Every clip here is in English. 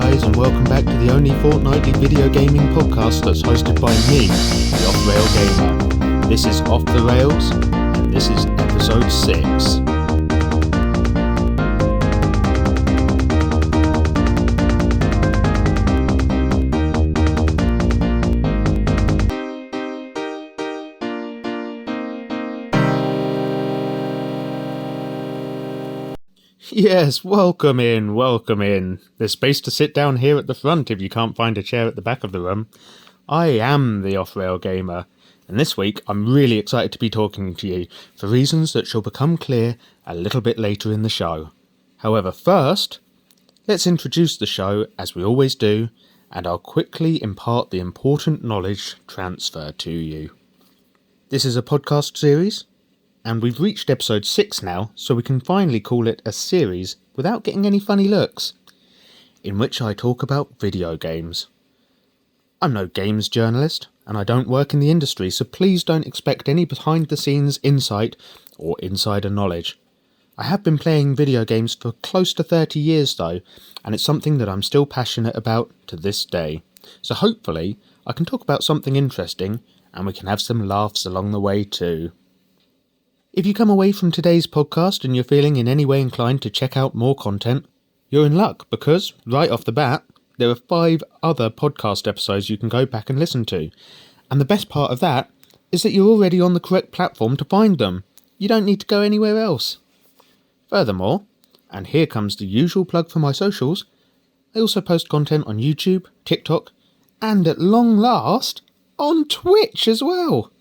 guys, and welcome back to the only fortnightly video gaming podcast that's hosted by me, the offrailgamer. This is Off the Rails, and this is episode 6. Yes, welcome in. There's space to sit down here at the front if you can't find a chair at the back of the room. I am the Off-Rail Gamer, and this week I'm really excited to be talking to you for reasons that shall become clear a little bit later in the show. However, first, let's introduce the show as we always do, and I'll quickly impart the important knowledge transfer to you. This is a podcast series, and we've reached episode 6 now, so we can finally call it a series without getting any funny looks, in which I talk about video games. I'm no games journalist, and I don't work in the industry, so please don't expect any behind-the-scenes insight or insider knowledge. I have been playing video games for close to 30 years though, and it's something that I'm still passionate about to this day. So hopefully I can talk about something interesting, and we can have some laughs along the way too. If you come away from today's podcast and you're feeling in any way inclined to check out more content, you're in luck because, right off the bat, there are 5 other podcast episodes you can go back and listen to. And the best part of that is that you're already on the correct platform to find them. You don't need to go anywhere else. Furthermore, and here comes the usual plug for my socials, I also post content on YouTube, TikTok, and at long last, on Twitch as well.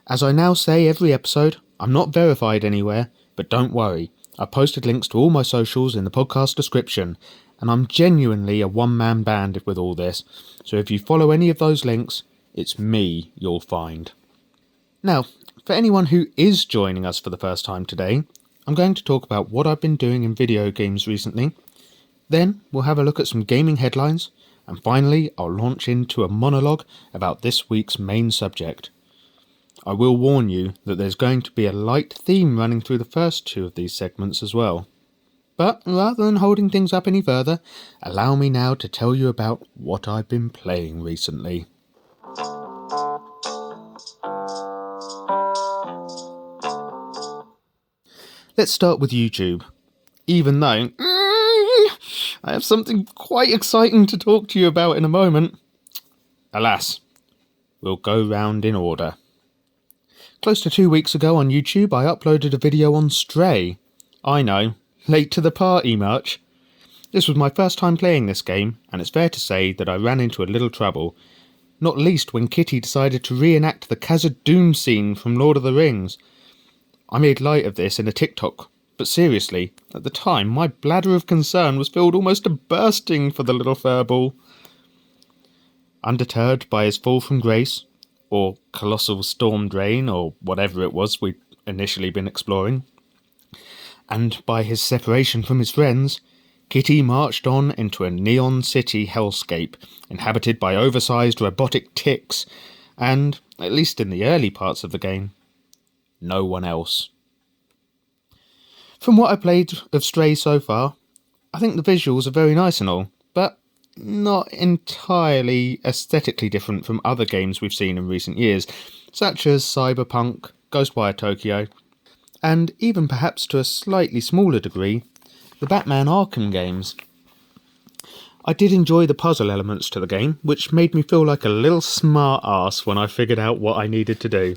As I now say every episode, I'm not verified anywhere, but don't worry, I've posted links to all my socials in the podcast description, and I'm genuinely a one-man band with all this, so if you follow any of those links, it's me you'll find. Now, for anyone who is joining us for the first time today, I'm going to talk about what I've been doing in video games recently, then we'll have a look at some gaming headlines, and finally I'll launch into a monologue about this week's main subject. I will warn you that there's going to be a light theme running through the first 2 of these segments as well. But rather than holding things up any further, allow me now to tell you about what I've been playing recently. Let's start with YouTube, even though I have something quite exciting to talk to you about in a moment. Alas, we'll go round in order. Close to 2 weeks ago on YouTube, I uploaded a video on Stray. I know, late to the party much. This was my first time playing this game, and it's fair to say that I ran into a little trouble, not least when Kitty decided to reenact the Khazad-dûm scene from Lord of the Rings. I made light of this in a TikTok, but seriously, at the time my bladder of concern was filled almost to bursting for the little furball. Undeterred by his fall from grace, or colossal storm drain, or whatever it was we'd initially been exploring, and by his separation from his friends, Kitty marched on into a neon city hellscape, inhabited by oversized robotic ticks, and, at least in the early parts of the game, no one else. From what I played of Stray so far, I think the visuals are very nice and all, but not entirely aesthetically different from other games we've seen in recent years, such as Cyberpunk, Ghostwire Tokyo, and even perhaps to a slightly smaller degree, the Batman Arkham games. I did enjoy the puzzle elements to the game, which made me feel like a little smart ass when I figured out what I needed to do.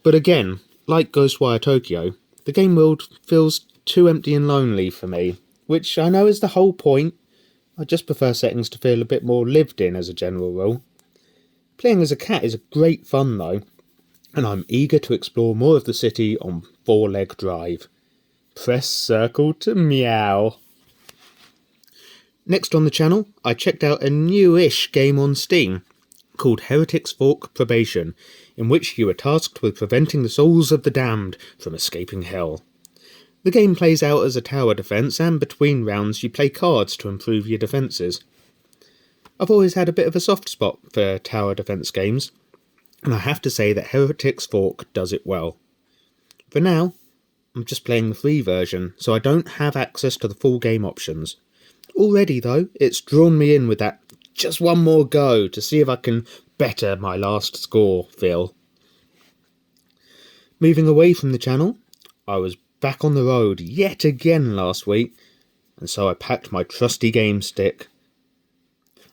But again, like Ghostwire Tokyo, the game world feels too empty and lonely for me, which I know is the whole point. I just prefer settings to feel a bit more lived in as a general rule. Playing as a cat is great fun though, and I'm eager to explore more of the city on 4-leg drive. Press circle to meow. Next on the channel, I checked out a newish game on Steam called Heretic's Fork Probation, in which you are tasked with preventing the souls of the damned from escaping hell. The game plays out as a tower defence, and between rounds you play cards to improve your defences. I've always had a bit of a soft spot for tower defence games, and I have to say that Heretic's Fork does it well. For now, I'm just playing the free version, so I don't have access to the full game options. Already, though, it's drawn me in with that just one more go to see if I can better my last score feel. Moving away from the channel, I was back on the road yet again last week, and so I packed my trusty game stick.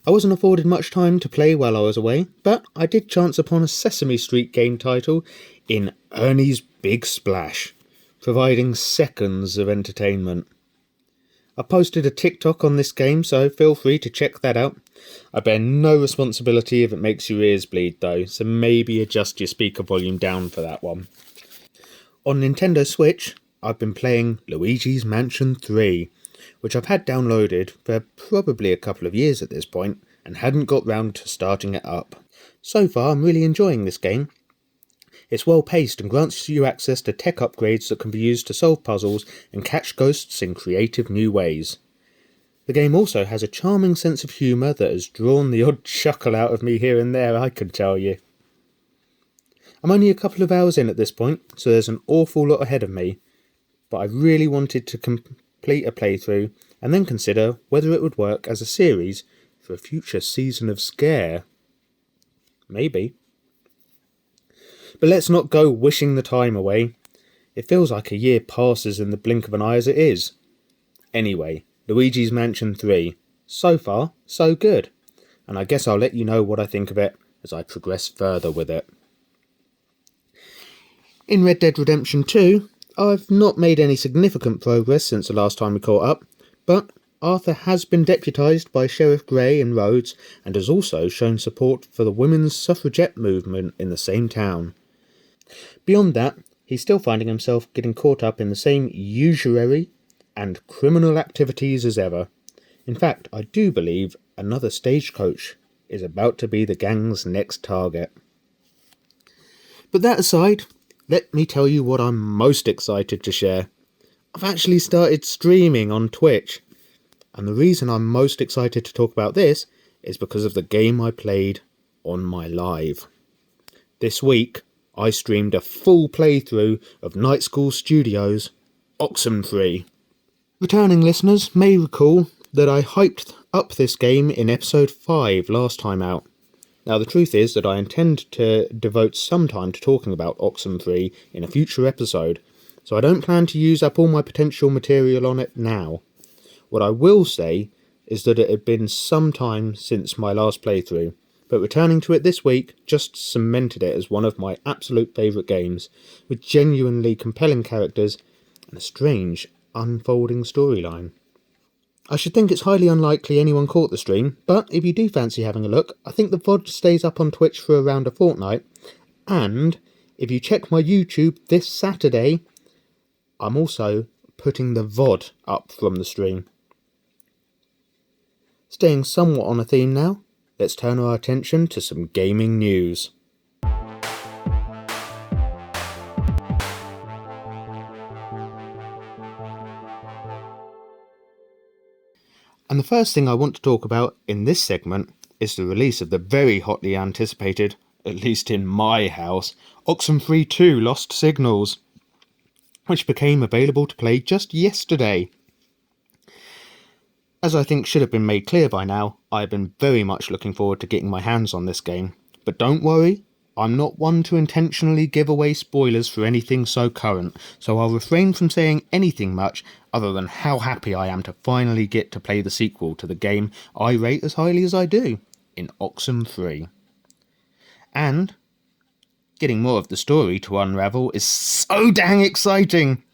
I wasn't afforded much time to play while I was away, but I did chance upon a Sesame Street game title in Ernie's Big Splash, providing seconds of entertainment. I posted a TikTok on this game, so feel free to check that out. I bear no responsibility if it makes your ears bleed though, so maybe adjust your speaker volume down for that one. On Nintendo Switch, I've been playing Luigi's Mansion 3, which I've had downloaded for probably a couple of years at this point, and hadn't got round to starting it up. So far, I'm really enjoying this game. It's well paced and grants you access to tech upgrades that can be used to solve puzzles and catch ghosts in creative new ways. The game also has a charming sense of humour that has drawn the odd chuckle out of me here and there, I can tell you. I'm only a couple of hours in at this point, so there's an awful lot ahead of me, but I really wanted to complete a playthrough and then consider whether it would work as a series for a future season of Scare. Maybe. But let's not go wishing the time away. It feels like a year passes in the blink of an eye as it is. Anyway, Luigi's Mansion 3. So far, so good. And I guess I'll let you know what I think of it as I progress further with it. In Red Dead Redemption 2, I've not made any significant progress since the last time we caught up, but Arthur has been deputised by Sheriff Grey in Rhodes and has also shown support for the women's suffragette movement in the same town. Beyond that, he's still finding himself getting caught up in the same usury and criminal activities as ever. In fact, I do believe another stagecoach is about to be the gang's next target. But that aside, let me tell you what I'm most excited to share. I've actually started streaming on Twitch, and the reason I'm most excited to talk about this is because of the game I played on my live. This week, I streamed a full playthrough of Night School Studios' Oxenfree. Returning listeners may recall that I hyped up this game in episode 5 last time out. Now the truth is that I intend to devote some time to talking about Oxenfree in a future episode, so I don't plan to use up all my potential material on it now. What I will say is that it had been some time since my last playthrough, but returning to it this week just cemented it as one of my absolute favourite games, with genuinely compelling characters and a strange, unfolding storyline. I should think it's highly unlikely anyone caught the stream, but if you do fancy having a look, I think the VOD stays up on Twitch for around a fortnight, and if you check my YouTube this Saturday, I'm also putting the VOD up from the stream. Staying somewhat on a theme now, let's turn our attention to some gaming news. And the first thing I want to talk about in this segment is the release of the very hotly anticipated, at least in my house, Oxenfree 2 Lost Signals, which became available to play just yesterday. As I think should have been made clear by now, I have been very much looking forward to getting my hands on this game. But don't worry, I'm not one to intentionally give away spoilers for anything so current, so I'll refrain from saying anything much other than how happy I am to finally get to play the sequel to the game I rate as highly as I do, in Oxenfree. And getting more of the story to unravel is so dang exciting!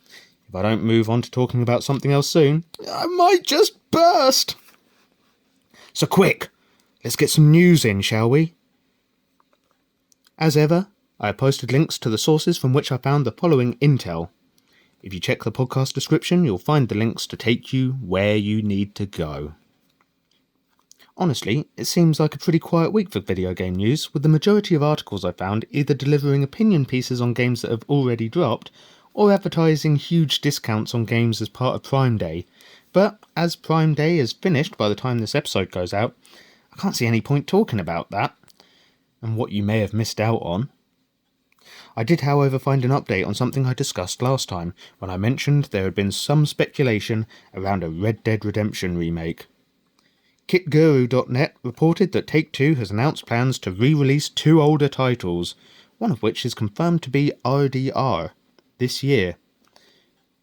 If I don't move on to talking about something else soon, I might just burst! So quick, let's get some news in, shall we? As ever, I have posted links to the sources from which I found the following intel. If you check the podcast description, you'll find the links to take you where you need to go. Honestly, it seems like a pretty quiet week for video game news, with the majority of articles I found either delivering opinion pieces on games that have already dropped, or advertising huge discounts on games as part of Prime Day. But as Prime Day is finished by the time this episode goes out, I can't see any point talking about that, and what you may have missed out on. I did however find an update on something I discussed last time, when I mentioned there had been some speculation around a Red Dead Redemption remake. KitGuru.net reported that Take-Two has announced plans to re-release 2 older titles, one of which is confirmed to be RDR, this year.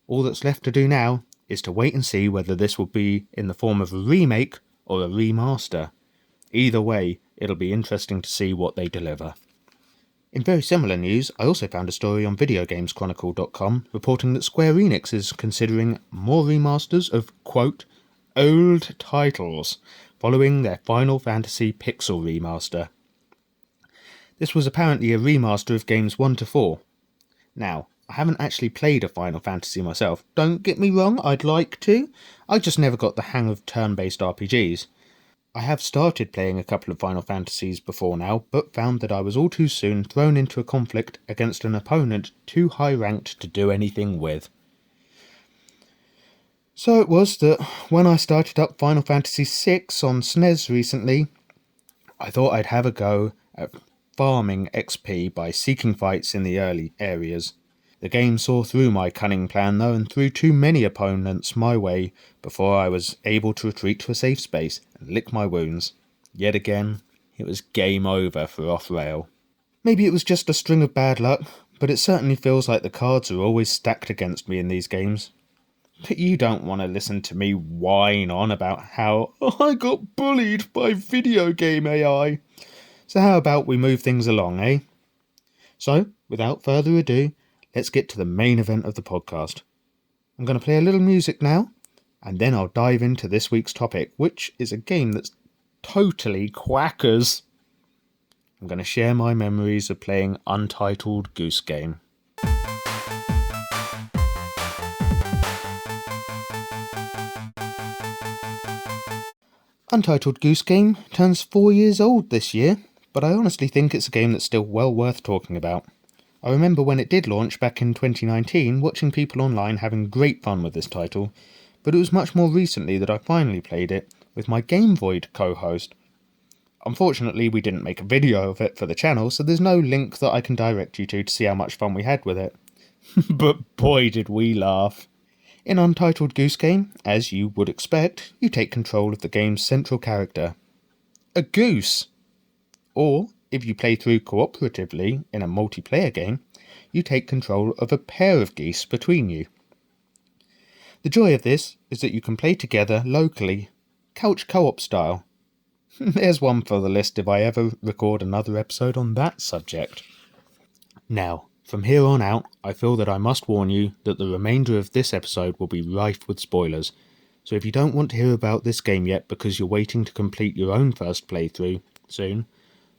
All that's left to do now is to wait and see whether this will be in the form of a remake or a remaster. Either way, it'll be interesting to see what they deliver. In very similar news, I also found a story on VideoGamesChronicle.com reporting that Square Enix is considering more remasters of, quote, old titles, following their Final Fantasy Pixel remaster. This was apparently a remaster of games 1 to 4. Now, I haven't actually played a Final Fantasy myself, don't get me wrong, I'd like to, I just never got the hang of turn-based RPGs. I have started playing a couple of Final Fantasies before now, but found that I was all too soon thrown into a conflict against an opponent too high-ranked to do anything with. So it was that when I started up Final Fantasy VI on SNES recently, I thought I'd have a go at farming XP by seeking fights in the early areas. The game saw through my cunning plan though and threw too many opponents my way before I was able to retreat to a safe space and lick my wounds. Yet again, it was game over for Off-Rail. Maybe it was just a string of bad luck, but it certainly feels like the cards are always stacked against me in these games. But you don't want to listen to me whine on about how I got bullied by video game AI. So how about we move things along, eh? So, without further ado, let's get to the main event of the podcast. I'm going to play a little music now, and then I'll dive into this week's topic, which is a game that's totally quackers. I'm going to share my memories of playing Untitled Goose Game. Untitled Goose Game turns 4 years old this year, but I honestly think it's a game that's still well worth talking about. I remember when it did launch back in 2019, watching people online having great fun with this title, but it was much more recently that I finally played it with my Game Void co-host. Unfortunately, we didn't make a video of it for the channel, so there's no link that I can direct you to see how much fun we had with it. But boy did we laugh. In Untitled Goose Game, as you would expect, you take control of the game's central character, a goose. Or, if you play through cooperatively in a multiplayer game, you take control of a pair of geese between you. The joy of this is that you can play together locally, couch co-op style. There's one for the list if I ever record another episode on that subject. Now, from here on out, I feel that I must warn you that the remainder of this episode will be rife with spoilers, so if you don't want to hear about this game yet because you're waiting to complete your own first playthrough soon,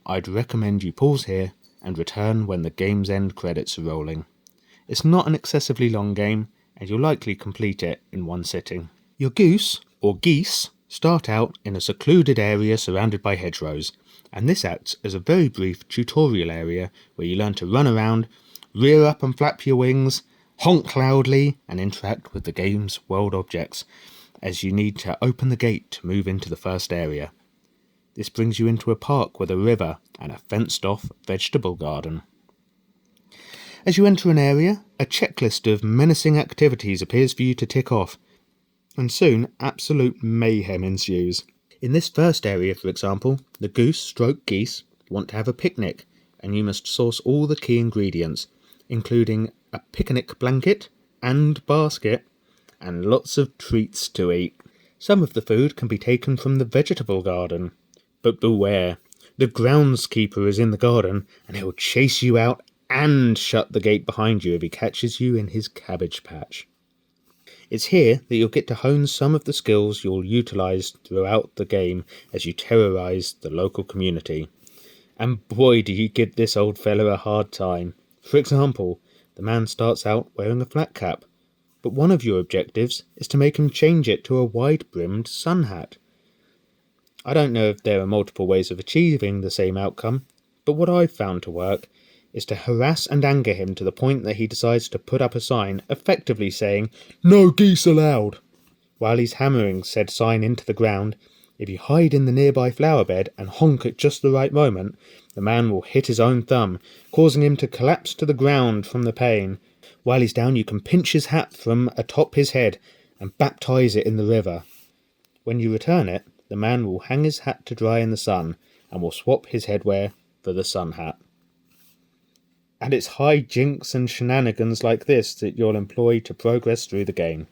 I'd recommend you pause here and return when the game's end credits are rolling. It's not an excessively long game, and you'll likely complete it in one sitting. Your goose, or geese, start out in a secluded area surrounded by hedgerows, and this acts as a very brief tutorial area where you learn to run around, rear up and flap your wings, honk loudly, and interact with the game's world objects, as you need to open the gate to move into the first area. This brings you into a park with a river and a fenced-off vegetable garden. As you enter an area, a checklist of menacing activities appears for you to tick off, and soon absolute mayhem ensues. In this first area, for example, the goose/geese want to have a picnic, and you must source all the key ingredients, including a picnic blanket and basket, and lots of treats to eat. Some of the food can be taken from the vegetable garden. But beware, the groundskeeper is in the garden, and he'll chase you out and shut the gate behind you if he catches you in his cabbage patch. It's here that you'll get to hone some of the skills you'll utilise throughout the game as you terrorise the local community. And boy do you give this old fella a hard time. For example, the man starts out wearing a flat cap, but one of your objectives is to make him change it to a wide-brimmed sun hat. I don't know if there are multiple ways of achieving the same outcome, but what I've found to work is to harass and anger him to the point that he decides to put up a sign effectively saying, "No geese allowed." While he's hammering said sign into the ground, If you hide in the nearby flower bed and honk at just the right moment, the man will hit his own thumb, causing him to collapse to the ground from the pain. While he's down, you can pinch his hat from atop his head and baptize it in the river. When you return it, the man will hang his hat to dry in the sun and will swap his headwear for the sun hat. And it's high jinks and shenanigans like this that you'll employ to progress through the game.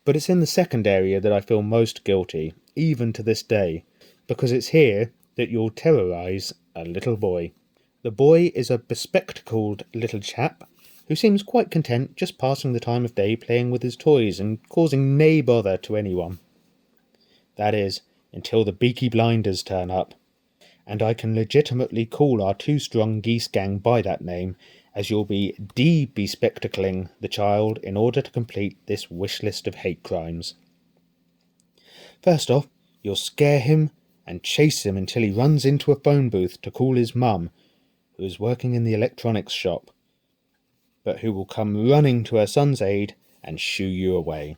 But it's in the second area that I feel most guilty, even to this day, because it's here that you'll terrorise a little boy. The boy is a bespectacled little chap who seems quite content just passing the time of day playing with his toys and causing nae bother to anyone. That is, until the beaky blinders turn up. And I can legitimately call our too-strong geese gang by that name, as you'll be de-bespectacling the child in order to complete this wish list of hate crimes. First off, you'll scare him and chase him until he runs into a phone booth to call his mum, who is working in the electronics shop, but who will come running to her son's aid and shoo you away.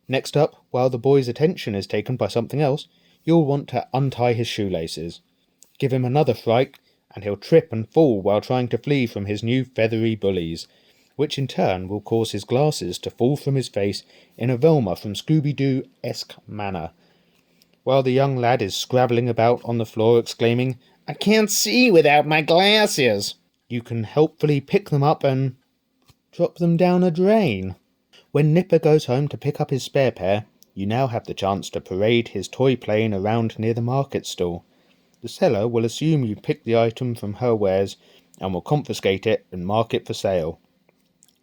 Next up, while the boy's attention is taken by something else, you'll want to untie his shoelaces. Give him another fright, and he'll trip and fall while trying to flee from his new feathery bullies, which in turn will cause his glasses to fall from his face in a Velma from Scooby-Doo-esque manner, while the young lad is scrabbling about on the floor exclaiming, "I can't see without my glasses!" You can helpfully pick them up and drop them down a drain. When Nipper goes home to pick up his spare pair, you now have the chance to parade his toy plane around near the market stall. The seller will assume you picked the item from her wares and will confiscate it and mark it for sale.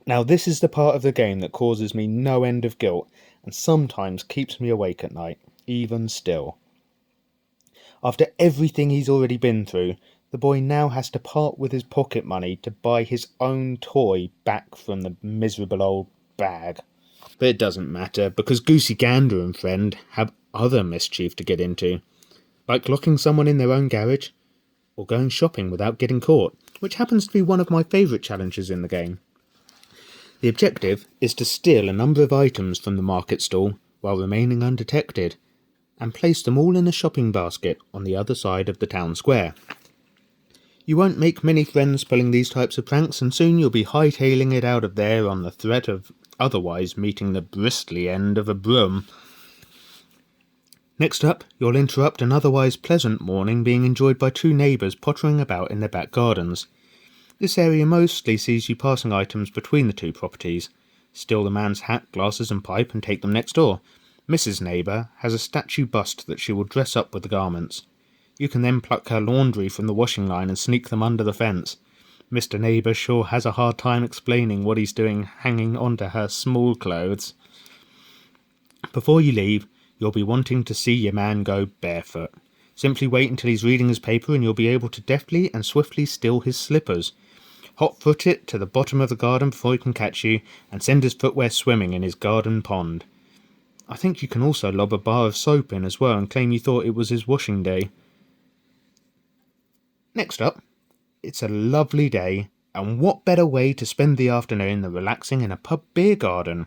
Now this is the part of the game that causes me no end of guilt and sometimes keeps me awake at night, even still. After everything he's already been through, the boy now has to part with his pocket money to buy his own toy back from the miserable old bag. But it doesn't matter, because Goosey Gander and friend have other mischief to get into, like locking someone in their own garage, or going shopping without getting caught, which happens to be one of my favourite challenges in the game. The objective is to steal a number of items from the market stall while remaining undetected, and place them all in a shopping basket on the other side of the town square. You won't make many friends pulling these types of pranks, and soon you'll be hightailing it out of there on the threat of otherwise meeting the bristly end of a broom. Next up, you'll interrupt an otherwise pleasant morning being enjoyed by two neighbours pottering about in their back gardens. This area mostly sees you passing items between the two properties. Steal the man's hat, glasses and pipe and take them next door. Mrs. Neighbour has a statue bust that she will dress up with the garments. You can then pluck her laundry from the washing line and sneak them under the fence. Mr. Neighbour sure has a hard time explaining what he's doing hanging onto her small clothes. Before you leave, you'll be wanting to see your man go barefoot. Simply wait until he's reading his paper and you'll be able to deftly and swiftly steal his slippers. Hot-foot it to the bottom of the garden before he can catch you, and send his footwear swimming in his garden pond. I think you can also lob a bar of soap in as well and claim you thought it was his washing day. Next up, it's a lovely day, and what better way to spend the afternoon than relaxing in a pub beer garden?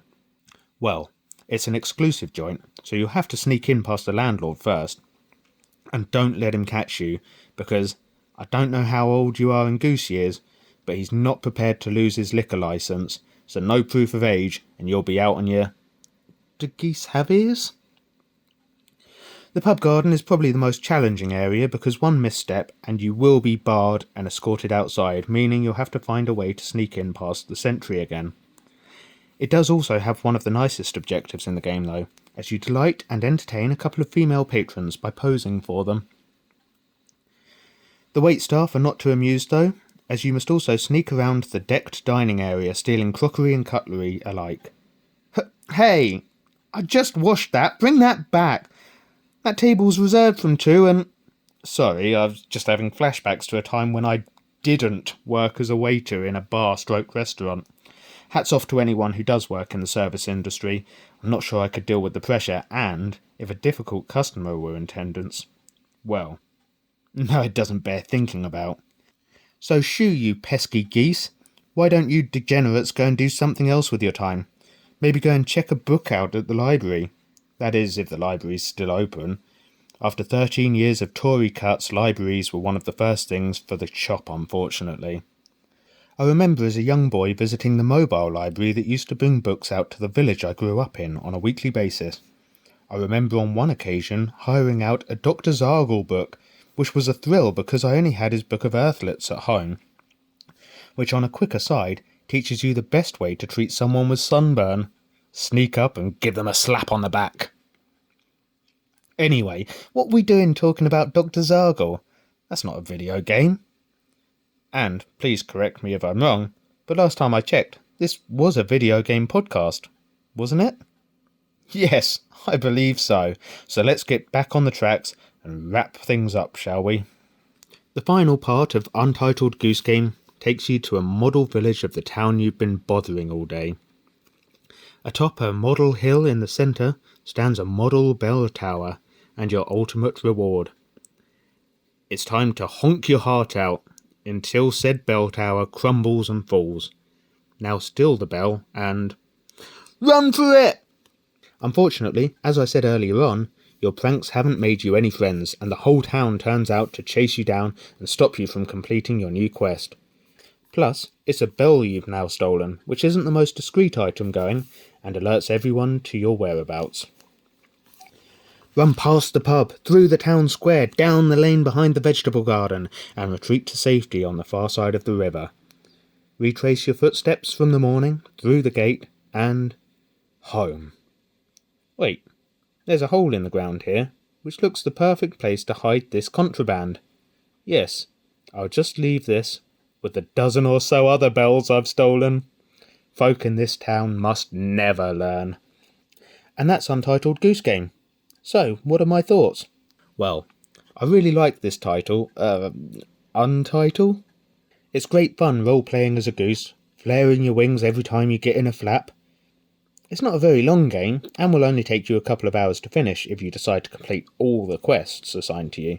Well, it's an exclusive joint, so you'll have to sneak in past the landlord first. And don't let him catch you, because I don't know how old you are in goose years, but he's not prepared to lose his liquor licence, so no proof of age, and you'll be out on your... Do geese have ears? The pub garden is probably the most challenging area because one misstep and you will be barred and escorted outside, meaning you'll have to find a way to sneak in past the sentry again. It does also have one of the nicest objectives in the game though, as you delight and entertain a couple of female patrons by posing for them. The waitstaff are not too amused though, as you must also sneak around the decked dining area stealing crockery and cutlery alike. Hey! I just washed that, bring that back! That table's reserved from 2 and... Sorry, I was just having flashbacks to a time when I didn't work as a waiter in a bar/restaurant. Hats off to anyone who does work in the service industry. I'm not sure I could deal with the pressure, and if a difficult customer were in attendance, well, no, it doesn't bear thinking about. So shoo, you pesky geese. Why don't you degenerates go and do something else with your time? Maybe go and check a book out at the library. That is, if the library's still open. After 13 years of Tory cuts, libraries were one of the first things for the chop, unfortunately. I remember as a young boy visiting the mobile library that used to bring books out to the village I grew up in on a weekly basis. I remember on one occasion hiring out a Dr. Zargle book, which was a thrill because I only had his Book of Earthlets at home, which on a quick aside teaches you the best way to treat someone with sunburn. Sneak up and give them a slap on the back. Anyway, what we doing talking about Dr. Zargle? That's not a video game. And, please correct me if I'm wrong, but last time I checked, this was a video game podcast, wasn't it? Yes, I believe so. So let's get back on the tracks and wrap things up, shall we? The final part of Untitled Goose Game takes you to a model village of the town you've been bothering all day. Atop a model hill in the centre stands a model bell tower and your ultimate reward. It's time to honk your heart out until said bell tower crumbles and falls. Now still the bell and run for it! Unfortunately, as I said earlier on, your pranks haven't made you any friends and the whole town turns out to chase you down and stop you from completing your new quest. Plus, it's a bell you've now stolen, which isn't the most discreet item going, and alerts everyone to your whereabouts. Run past the pub, through the town square, down the lane behind the vegetable garden, and retreat to safety on the far side of the river. Retrace your footsteps from the morning, through the gate, and home. Wait, there's a hole in the ground here, which looks the perfect place to hide this contraband. Yes, I'll just leave this, with the dozen or so other bells I've stolen. Folk in this town must never learn. And that's Untitled Goose Game. So, what are my thoughts? Well, I really like this title, Untitled. It's great fun role-playing as a goose, flaring your wings every time you get in a flap. It's not a very long game, and will only take you a couple of hours to finish if you decide to complete all the quests assigned to you.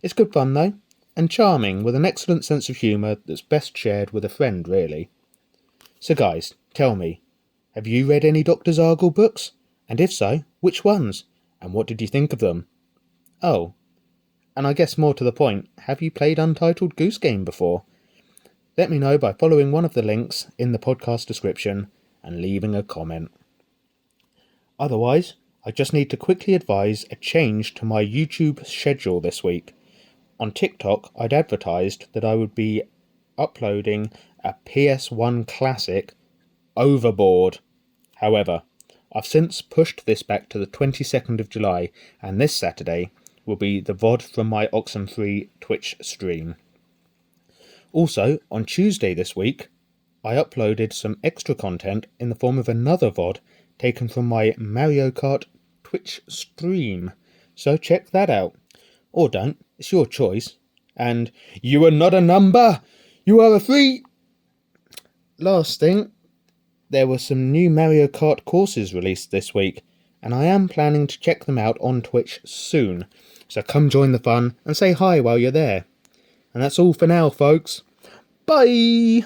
It's good fun though, and charming, with an excellent sense of humour that's best shared with a friend, really. So guys, tell me, have you read any Dr. Zargle books? And if so, which ones? And what did you think of them? Oh, and I guess more to the point, have you played Untitled Goose Game before? Let me know by following one of the links in the podcast description and leaving a comment. Otherwise, I just need to quickly advise a change to my YouTube schedule this week. On TikTok, I'd advertised that I would be uploading a PS1 classic, Overboard. However, I've since pushed this back to the 22nd of July, and this Saturday will be the VOD from my Oxenfree Twitch stream. Also, on Tuesday this week, I uploaded some extra content in the form of another VOD taken from my Mario Kart Twitch stream, so check that out. Or don't, it's your choice. And you are not a number, you are a free... Last thing, there were some new Mario Kart courses released this week, and I am planning to check them out on Twitch soon, so come join the fun and say hi while you're there. And that's all for now, folks. Bye!